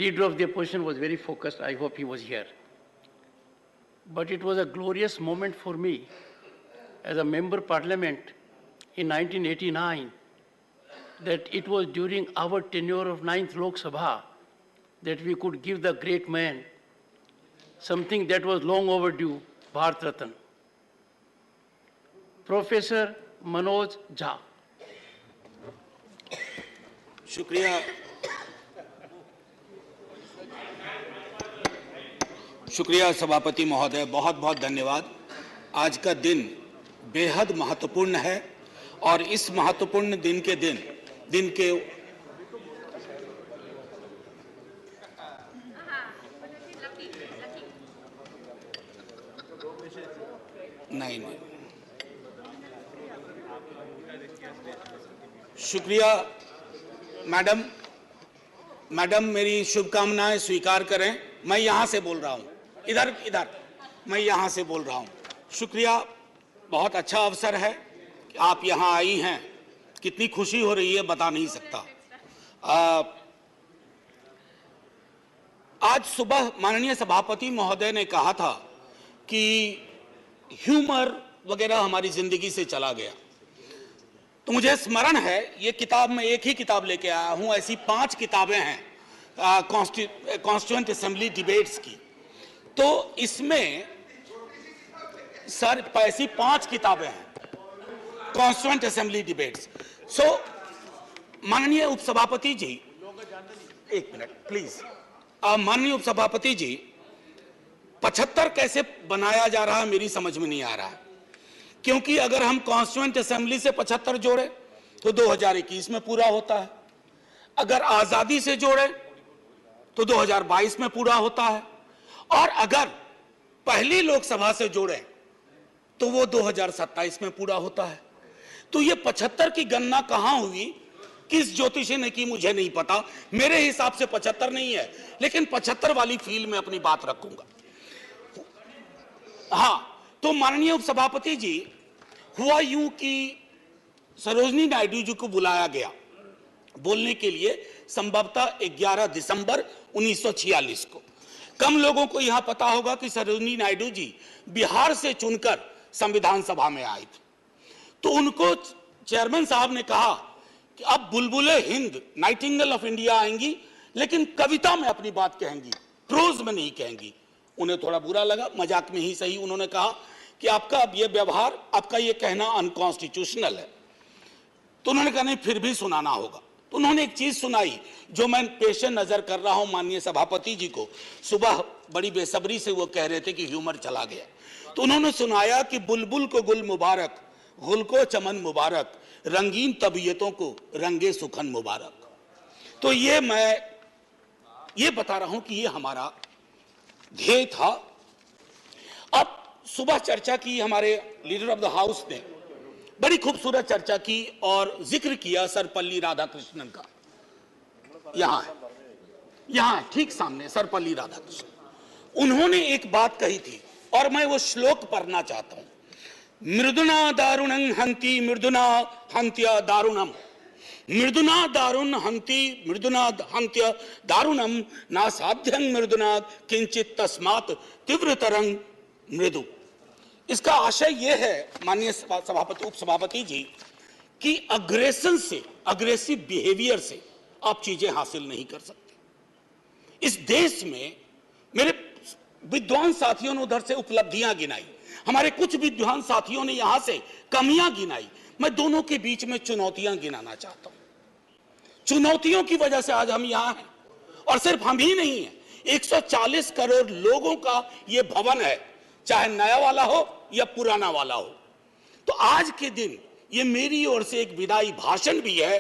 leader of the opposition was very focused. I hope he was here. But it was a glorious moment for me as a member parliament in 1989 that it was during our tenure of 9th Lok Sabha that we could give the great man something that was long overdue, Bharat Ratna. Professor Manoj Jha. शुक्रिया शुक्रिया सभापति महोदय, बहुत बहुत धन्यवाद। आज का दिन बेहद महत्वपूर्ण है और इस महत्वपूर्ण दिन के नहीं शुक्रिया मैडम मेरी शुभकामनाएं स्वीकार करें। मैं यहां से बोल रहा हूं, इधर मैं यहां से बोल रहा हूं। शुक्रिया, बहुत अच्छा अवसर है कि आप यहां आई हैं। कितनी खुशी हो रही है बता नहीं सकता। आज सुबह माननीय सभापति महोदय ने कहा था कि ह्यूमर वगैरह हमारी जिंदगी से चला गया, तो मुझे स्मरण है ये किताब, मैं एक ही किताब लेके आया हूं, ऐसी 5 किताबें हैं कॉन्स्टिट्यूएंट असेंबली डिबेट्स की। तो इसमें सर ऐसी 5 किताबें हैं कॉन्स्टिट्यूएंट असेंबली डिबेट्स। सो माननीय उपसभापति जी, एक मिनट प्लीज। माननीय उपसभापति जी, 75 कैसे बनाया जा रहा है मेरी समझ में नहीं आ रहा है, क्योंकि अगर हम कॉन्स्टिट्यूएंट असेंबली से 75 जोड़े तो 2021 में पूरा होता है, अगर आजादी से जोड़े तो 2022 में पूरा होता है, और अगर पहली लोकसभा से जोड़े तो वो 2027 में पूरा होता है। तो ये 75 की गणना कहां हुई, किस ज्योतिषी ने की मुझे नहीं पता। मेरे हिसाब से 75 नहीं है, लेकिन 75 वाली फील में अपनी बात रखूंगा। हां, तो माननीय उपसभापति जी, हुआ यूं कि सरोजिनी नायडू जी को बुलाया गया बोलने के लिए संभवतः 11 दिसंबर 1946 को। कम लोगों को यहां पता होगा कि सरोजिनी नायडू जी बिहार से चुनकर संविधान सभा में आई थी। तो उनको चेयरमैन साहब ने कहा कि अब बुलबुले हिंद, नाइटिंगेल ऑफ इंडिया आएंगी, लेकिन कविता में अपनी बात कहेंगी, प्रोज में नहीं कहेंगी। उन्हें थोड़ा बुरा लगा, मजाक में ही सही। उन्होंने कहा कि आपका अब ये व्यवहार, आपका ये कहना अनकॉन्स्टिट्यूशनल है। तो उन्होंने कहा नहीं, फिर भी सुनाना होगा। तो उन्होंने एक चीज सुनाई जो मैं पेश नजर कर रहा हूं माननीय सभापति जी को। सुबह बड़ी बेसब्री से वो कह रहे थे कि ह्यूमर चला गया, तो उन्होंने सुनाया कि बुलबुल को गुल मुबारक, गुल को चमन मुबारक, रंगीन तबीयतों को रंगे सुखन मुबारक। तो ये मैं ये बता रहा हूं कि ये हमारा ध्येय था। अब सुबह चर्चा की, हमारे लीडर ऑफ द हाउस ने बड़ी खूबसूरत चर्चा की और जिक्र किया सर्वपल्ली राधाकृष्णन का। यहां है ठीक सामने सर्वपल्ली राधाकृष्णन। उन्होंने एक बात कही थी और मैं वो श्लोक पढ़ना चाहता हूं। मृदुना दारुणं हंति मृदुना हंत्य दारुणम, मृदुना दारुण हंति मृदुना हंत्य दारुणम, ना साध्यं मृदुना किंचित तस्मात् तीव्रतरं मृदु। इसका आशय यह है माननीय सभापति, उपसभापति जी, कि अग्रेशन से, अग्रेसिव बिहेवियर से आप चीजें हासिल नहीं कर सकते। इस देश में मेरे विद्वान साथियों ने उधर से उपलब्धियां गिनाई, हमारे कुछ विद्वान साथियों ने यहां से कमियां गिनाई। मैं दोनों के बीच में चुनौतियां गिनाना चाहता हूं। चुनौतियों की वजह से आज हम यहां हैं, और सिर्फ हम ही नहीं हैं, 140 करोड़ लोगों का यह भवन है, चाहे नया वाला हो या पुराना वाला हो। तो आज के दिन ये मेरी ओर से एक विदाई भाषण भी है,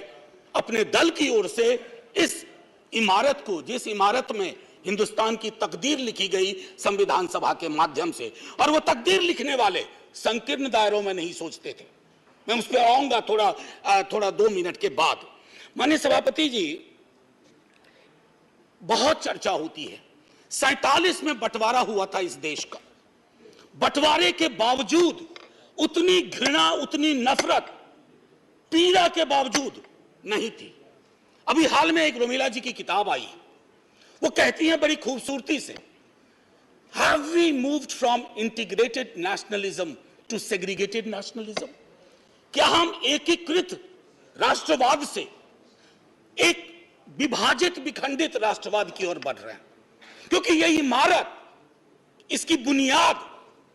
अपने दल की ओर से, इस इमारत को, जिस इमारत में हिंदुस्तान की तकदीर लिखी गई संविधान सभा के माध्यम से, और वो तकदीर लिखने वाले संकीर्ण दायरों में नहीं सोचते थे। मैं उस पर आऊंगा थोड़ा 2 मिनट के बाद। माननीय सभापति जी, बहुत चर्चा होती है, 47 में बंटवारा हुआ था इस देश का। बंटवारे के बावजूद उतनी घृणा, उतनी नफरत, पीड़ा के बावजूद नहीं थी। अभी हाल में एक रोमिला जी की किताब आई, वो कहती हैं बड़ी खूबसूरती से, have we moved from integrated nationalism to segregated nationalism? क्या हम एकीकृत राष्ट्रवाद से एक विभाजित विखंडित राष्ट्रवाद की ओर बढ़ रहे हैं? क्योंकि यह इमारत, इसकी बुनियाद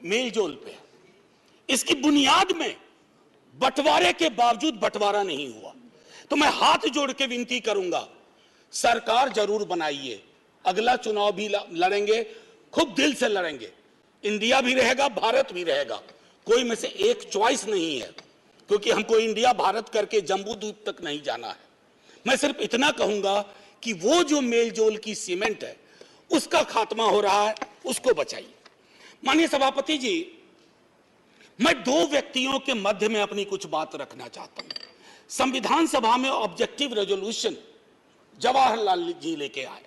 मेलजोल पे है, इसकी बुनियाद में बंटवारे के बावजूद बंटवारा नहीं हुआ। तो मैं हाथ जोड़ के विनती करूंगा, सरकार जरूर बनाइए, अगला चुनाव भी लड़ेंगे, खूब दिल से लड़ेंगे, इंडिया भी रहेगा, भारत भी रहेगा, कोई में से एक चॉइस नहीं है, क्योंकि हमको इंडिया भारत करके जम्बू द्वीप तक नहीं जाना है। मैं सिर्फ इतना कहूंगा कि वो जो मेलजोल की सीमेंट है उसका खात्मा हो रहा है, उसको बचाइए। माननीय सभापति जी, मैं दो व्यक्तियों के मध्य में अपनी कुछ बात रखना चाहता हूं। संविधान सभा में ऑब्जेक्टिव रेजोल्यूशन जवाहरलाल जी लेके आए,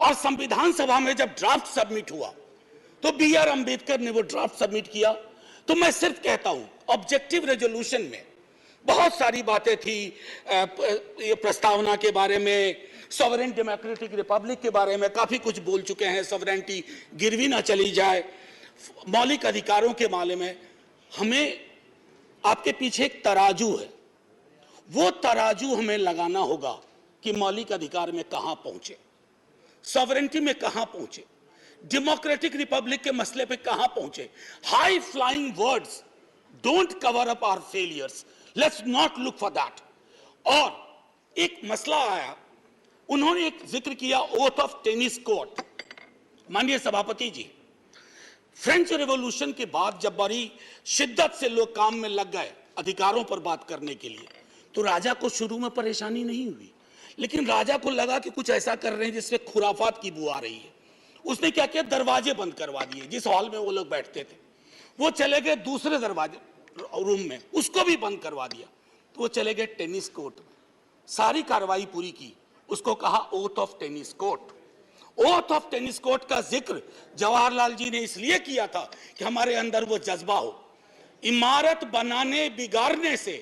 और संविधान सभा में जब ड्राफ्ट सबमिट हुआ तो बी.आर. अंबेडकर ने वो ड्राफ्ट सबमिट किया। तो मैं सिर्फ कहता हूं, ऑब्जेक्टिव रेजोल्यूशन में बहुत सारी बातें थी, ये प्रस्तावना के बारे में, सॉवरेन डेमोक्रेटिक रिपब्लिक के बारे में काफी कुछ बोल चुके हैं, सॉवरेनिटी गिरवी ना चली जाए, मौलिक अधिकारों के बारे में। हमें आपके पीछे एक तराजू है, वो तराजू हमें लगाना होगा कि मौलिक अधिकार में कहां पहुंचे, सॉवरेनिटी में कहां पहुंचे, डेमोक्रेटिक रिपब्लिक के मसले पे कहां पहुंचे। High flying words don't cover up our failures, let's not look for that. और एक मसला आया, उन्होंने एक जिक्र किया ओथ ऑफ टेनिस कोर्ट। माननीय सभापति जी, फ्रेंच रेवोल्यूशन के बाद जब बड़ी शिद्दत से लोग काम में लग गए अधिकारों पर बात करने के लिए, तो राजा को शुरू में परेशानी नहीं हुई, लेकिन राजा को लगा कि कुछ ऐसा कर रहे हैं जिससे खुराफात की बू आ रही है। उसने क्या किया, दरवाजे बंद करवा दिए। जिस हॉल में वो लोग बैठते थे वो चले गए दूसरे दरवाजे रूम में, उसको भी बंद करवा दिया। तो वो चले गए टेनिस कोर्ट में, सारी कार्रवाई पूरी की, उसको कहा oath of tennis court. Oath of tennis court का जिक्र जवाहरलाल जी ने इसलिए किया था कि हमारे अंदर वो जज्बा हो, इमारत बनाने बिगाड़ने से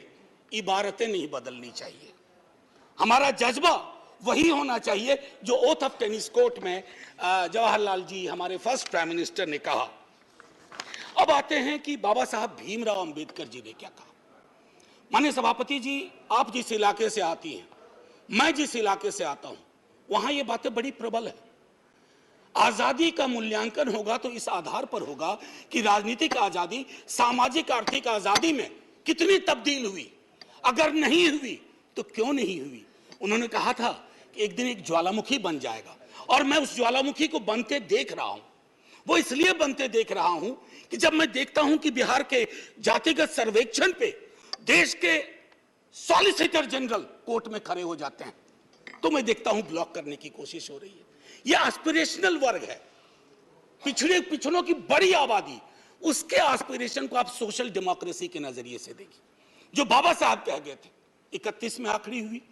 इबारतें नहीं बदलनी चाहिए। हमारा जज्बा वही होना चाहिए जो ओथ ऑफ टेनिस कोर्ट में जवाहरलाल जी, हमारे फर्स्ट प्राइम मिनिस्टर, ने कहा। अब आते हैं कि बाबा साहब भीमराव अंबेडकर जी ने क्या कहा। माननीय सभापति जी, आप जिस इलाके से आती हैं, मैं जिस इलाके से आता हूं, वहां ये बातें बड़ी प्रबल है। आजादी का मूल्यांकन होगा तो इस आधार पर होगा कि राजनीतिक आजादी, सामाजिक आर्थिक आजादी में कितनी तब्दील हुई, अगर नहीं हुई तो क्यों नहीं हुई। उन्होंने कहा था कि एक दिन एक ज्वालामुखी बन जाएगा, और मैं उस ज्वालामुखी को बनते देख रहा हूं। वो इसलिए बनते देख रहा हूं कि जब मैं देखता हूं कि बिहार के जातिगत सर्वेक्षण पे देश के सॉलिसिटर जनरल कोर्ट में खड़े हो जाते हैं, तो मैं देखता हूं ब्लॉक करने की कोशिश हो रही है। यह एस्पिरेशनल वर्ग है, पिछड़ों की बड़ी आबादी, उसके एस्पिरेशन को आप सोशल डेमोक्रेसी के नजरिए से देखिए। जो बाबा साहब कह गए थे 31 में आखिरी हुई,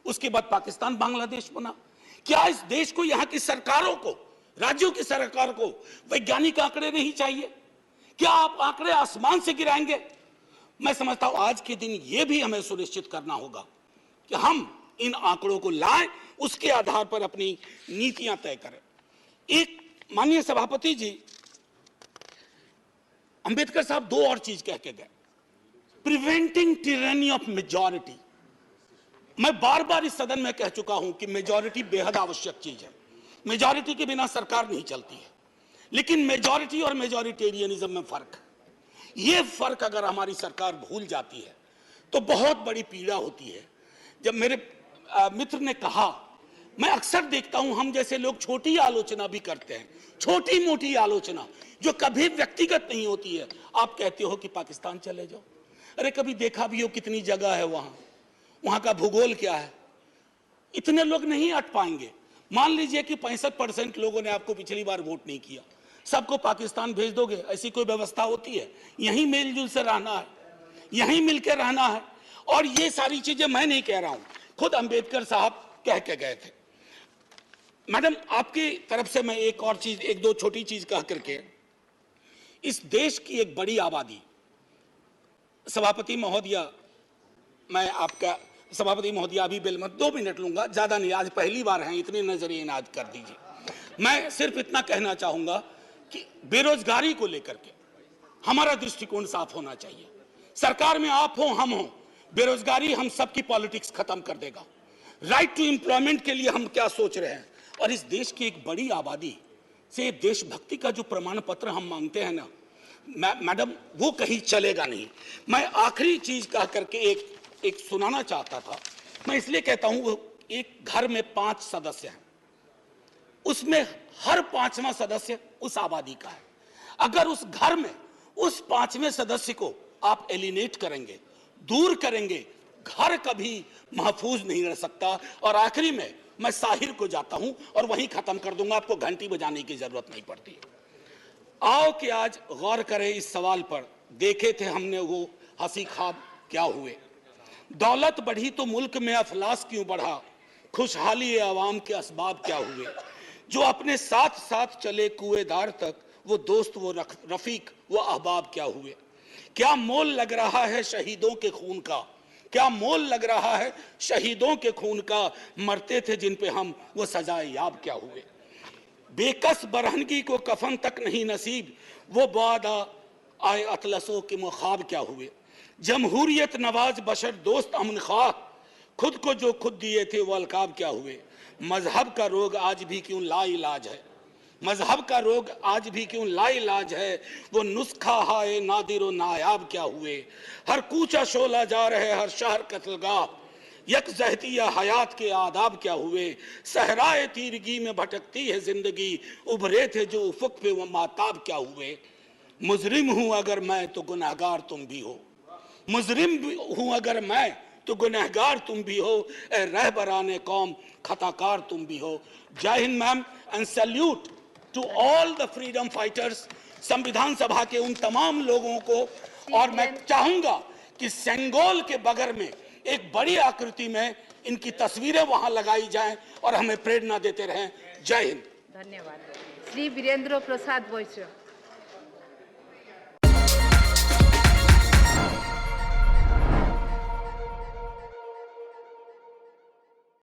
उसके बाद पाकिस्तान बांग्लादेश बना। क्या इस देश को, यहां की सरकारों को, राज्यों की सरकार को वैज्ञानिक आंकड़े नहीं चाहिए? क्या आप आंकड़े आसमान से गिराएंगे? मैं समझता हूं आज के दिन यह भी हमें सुनिश्चित करना होगा कि हम इन आंकड़ों को लाएं, उसके आधार पर अपनी नीतियां तय करें। एक माननीय सभापति जी, अंबेडकर साहब दो और चीज कह के गए, प्रिवेंटिंग टिरनी ऑफ मेजॉरिटी। मैं बार बार इस सदन में कह चुका हूं कि मेजॉरिटी बेहद आवश्यक चीज है, मेजॉरिटी के बिना सरकार नहीं चलती है, लेकिन मेजॉरिटी और मेजॉरिटेरियनिज्म में फर्क है। यह फर्क अगर हमारी सरकार भूल जाती है तो बहुत बड़ी पीड़ा होती है। जब मेरे मित्र ने कहा, मैं अक्सर देखता हूं हम जैसे लोग छोटी आलोचना भी करते हैं, छोटी मोटी आलोचना जो कभी व्यक्तिगत नहीं होती है। आप कहते हो कि पाकिस्तान चले जाओ, अरे कभी देखा भी हो कितनी जगह है वहां का भूगोल क्या है, इतने लोग नहीं अट पाएंगे। मान लीजिए कि 65% लोगों ने आपको पिछली बार वोट नहीं किया, सबको पाकिस्तान भेज दोगे? ऐसी कोई व्यवस्था होती है? यहीं मेलजुल से रहना है, यहीं मिलकर रहना है। और ये सारी चीजें मैं नहीं कह रहा हूं, खुद अंबेडकर साहब कह के गए थे। मैडम, आपकी तरफ से मैं एक और चीज, एक दो छोटी चीज कह करके, इस देश की एक बड़ी आबादी, सभापति महोदया, मैं आपका सभापति महोदय अभी बिल मत 2 मिनट लूंगा, ज्यादा नहीं, आज पहली बार हैं, इतने नजरिए नाज कर दीजिए। मैं सिर्फ इतना कहना चाहूंगा कि बेरोजगारी को लेकर के हमारा दृष्टिकोण साफ होना चाहिए। सरकार में आप हो हम हो, बेरोजगारी हम सबकी पॉलिटिक्स खत्म कर देगा। राइट टू एम्प्लॉयमेंट के लिए हम क्या सोच रहे हैं, और इस देश की एक बड़ी आबादी से देशभक्ति का जो प्रमाण पत्र हम मांगते हैं ना मैडम, वो कहीं चलेगा नहीं। मैं आखिरी चीज कह करके एक सुनाना चाहता था। मैं इसलिए कहता हूं, एक घर में 5 सदस्य हैं, उसमें हर 5वां सदस्य उस आबादी का है। अगर उस घर में उस 5वें सदस्य को आप एलिनेट करेंगे, दूर करेंगे, घर कभी महफूज नहीं रह सकता। और आखिरी में मैं साहिर को जाता हूं और वहीं खत्म कर दूंगा, आपको घंटी बजाने की जरूरत नहीं पड़ती। आओ कि आज गौर करें इस सवाल पर। देखे थे हमने वो हंसी ख्वाब क्या हुए, दौलत बढ़ी तो मुल्क में अफलास क्यों बढ़ा, खुशहाली आवाम के असबाब क्या हुए, जो अपने साथ साथ चले कुएदार तक, वो दोस्त वो रफीक वो अहबाब क्या हुए। क्या मोल लग रहा है शहीदों के खून का, क्या मोल लग रहा है शहीदों के खून का, मरते थे जिन पे हम वो सजाए याब क्या हुए। बेकस बरहनगी को कफन तक नहीं नसीब, वो बादा आए अतलसों के मुखाब क्या हुए। जमहूरियत नवाज बशर दोस्त अमन ख्वाह, खुद को जो खुद दिए थे वो अलकाब क्या हुए। मजहब का रोग आज भी क्यों लाइलाज है, मजहब का रोग आज भी क्यों लाइलाज है, वो नुस्खा हाय नादिर नायाब क्या हुए। हर कूचा शोला जा रहे हर शहर कत्लगाह, यकजहतिया हयात के आदाब क्या हुए। सहराए तीरगी में भटकती है जिंदगी, उभरे थे जो उफक पे वो माताब क्या हुए। मुजरिम हूं अगर मैं तो गुनहगार तुम भी हो, मुजरिम हूं अगर मैं तो गुनहगार तुम भी हो, ए रहबराने कौम खताकार तुम भी हो। Jai Hind ma'am, and salute to all the freedom fighters. संविधान सभा के उन तमाम लोगों को, और मैं चाहूंगा कि सेंगोल के बगर में एक बड़ी आकृति में इनकी तस्वीरें वहां लगाई जाएं और हमें प्रेरणा देते रहें। जय हिंद। धन्यवाद। श्री वीरेंद्र प्रसाद वैश्य।